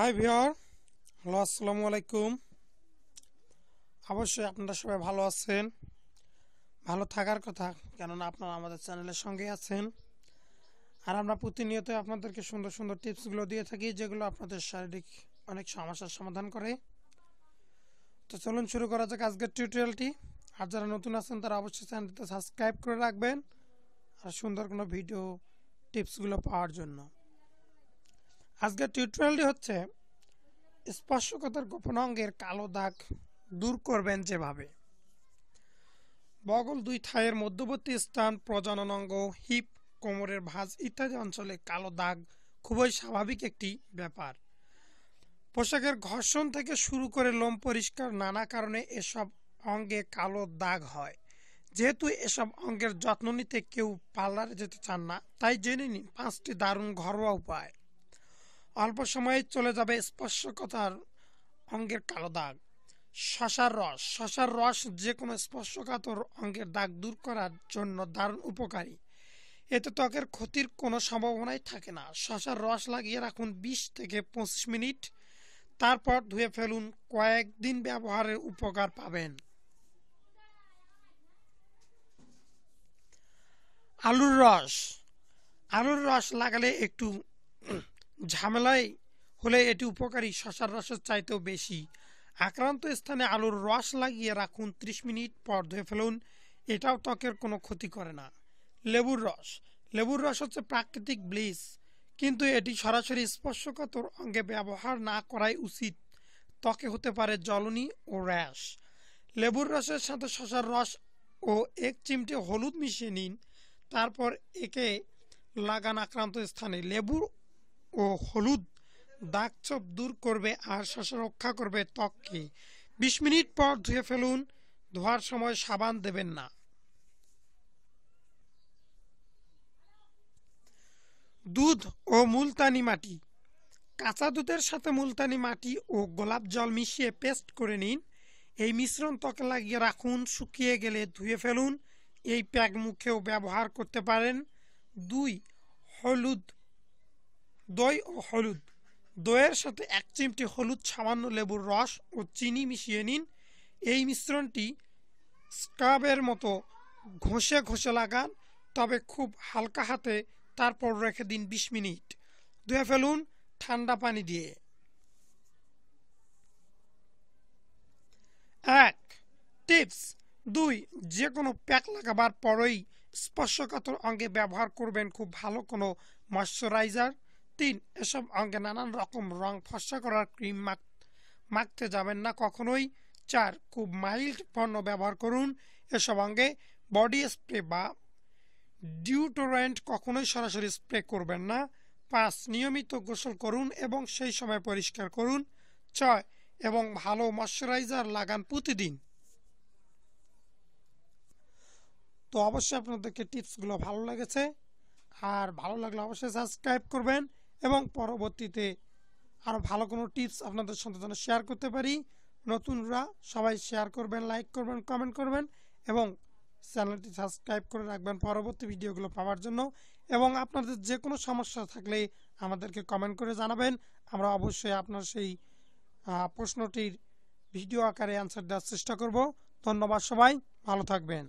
High viewer, hello, আসসালামু আলাইকুম। অবশ্যই আপনারা সবাই ভালো আছেন, ভালো থাকার কথা, কেননা আপনারা আমাদের চ্যানেলের সঙ্গে আছেন। আর আমরা প্রতিনিয়ত আপনাদেরকে সুন্দর সুন্দর টিপসগুলো দিয়ে থাকি, যেগুলো আপনাদের শারীরিক অনেক সমস্যার সমাধান করে। তো চলুন শুরু করা যাক আজকের টিউটোরিয়ালটি। আর যারা নতুন আছেন তারা অবশ্যই চ্যানেলটিতে সাবস্ক্রাইব করে রাখবেন আর সুন্দর কোনো ভিডিও টিপসগুলো পাওয়ার জন্য। আজকের টিউটোরিয়ালটি হচ্ছে স্পর্শকাতর গোপন অঙ্গের কালো দাগ দূর করবেন যেভাবে। বগল, দুই থাইয়ের মধ্যবর্তী স্থান, প্রজনন অঙ্গ, হিপ, কোমরের ভাঁজ ইত্যাদি অঞ্চলে কালো দাগ খুবই স্বাভাবিক একটি ব্যাপার। পোশাকের ঘর্ষণ থেকে শুরু করে লোম পরিষ্কার নানা কারণে এসব অঙ্গে কালো দাগ হয়। যেহেতু এসব অঙ্গের যত্ন নিতে কেউ পার্লারে যেতে চান না, তাই জেনে নিন 5টি দারুণ ঘরোয়া উপায়। অল্প সময়ে চলে যাবে স্পর্শকাতর অঙ্গের কালো দাগ। শশার রস যে কোনো স্পর্শকাতর অঙ্গের দাগ দূর করার জন্য দারুণ উপকারী। এতে ত্বকের ক্ষতির কোনো সম্ভাবনাই থাকে না। শশার রস লাগিয়ে রাখুন 20 থেকে 25 মিনিট, তারপর ধুয়ে ফেলুন। কয়েকদিন ব্যবহারের উপকার পাবেন। আলুর রস লাগালে একটু ঝামেলায় হলে এটি উপকারী শশার রসের চাইতেও বেশি। আক্রান্ত স্থানে আলুর রস লাগিয়ে রাখুন, 30 মিনিট পর ধুয়ে ফেলুন। এটাও ত্বকের কোনো ক্ষতি করে না। লেবুর রস হচ্ছে প্রাকৃতিক ব্লিচ, কিন্তু এটি সরাসরি স্পর্শকাতর অঙ্গে ব্যবহার না করাই উচিত। ত্বকে হতে পারে জ্বলনি ও র্যাশ। লেবুর রসের সাথে শশার রস ও 1 চিমটে হলুদ মিশিয়ে নিন, তারপর একে লাগান আক্রান্ত স্থানে। লেবু ও হলুদ দাগছোপ দূর করবে আর শশা রক্ষা করবে ত্বককে। 20 মিনিট পর ধুয়ে ফেলুন। ধোয়ার সময় সাবান দেবেন না। দুধ ও মুলতানি মাটি। কাঁচা দুধের সাথে মুলতানি মাটি ও গোলাপ জল মিশিয়ে পেস্ট করে নিন। এই মিশ্রণ ত্বকে লাগিয়ে রাখুন, শুকিয়ে গেলে ধুয়ে ফেলুন। এই প্যাক মুখেও ব্যবহার করতে পারেন। দই ও হলুদ। দইয়ের সাথে 1 চিমটি হলুদ, সামান্য লেবুর রস ও চিনি মিশিয়ে নিন। এই মিশ্রণটি স্ক্রাবের মতো ঘষে ঘষে লাগান, তবে খুব হালকা হাতে। তারপর রেখে দিন 20 মিনিট। ধুয়ে ফেলুন ঠান্ডা পানি দিয়ে। 1 টিপস 2 যে কোনো প্যাক লাগাবার পরেই স্পর্শকাতর অঙ্গে ব্যবহার করবেন খুব ভালো কোনো ময়শ্চারাইজার। 3 এসব অঙ্গে নানান রকম রং ফর্সা করার ক্রিম মাখতে যাবেন না কখনোই। 4 খুব মাইল্ড পণ্য ব্যবহার করুন এসব অঙ্গে। বডি স্প্রে বা ডিওডোরেন্ট কখনোই সরাসরি স্প্রে করবেন না। 5 নিয়মিত গোসল করুন এবং সেই সময় পরিষ্কার করুন। 6 এবং ভালো ময়শ্চারাইজার লাগান প্রতিদিন। তো অবশ্যই আপনাদেরকে টিপসগুলো ভালো লেগেছে, আর ভালো লাগলে অবশ্যই সাবস্ক্রাইব করবেন এবং পরবর্তীতে আরও ভালো কোনো টিপস আপনাদের সাথে যেন শেয়ার করতে পারি। নতুনরা সবাই শেয়ার করবেন, লাইক করবেন, কমেন্ট করবেন এবং চ্যানেলটি সাবস্ক্রাইব করে রাখবেন পরবর্তী ভিডিওগুলো পাওয়ার জন্য। এবং আপনাদের যে কোনো সমস্যা থাকলে আমাদেরকে কমেন্ট করে জানাবেন। আমরা অবশ্যই আপনার সেই প্রশ্নটির ভিডিও আকারে অ্যান্সার দেওয়ার চেষ্টা করব। ধন্যবাদ, সবাই ভালো থাকবেন।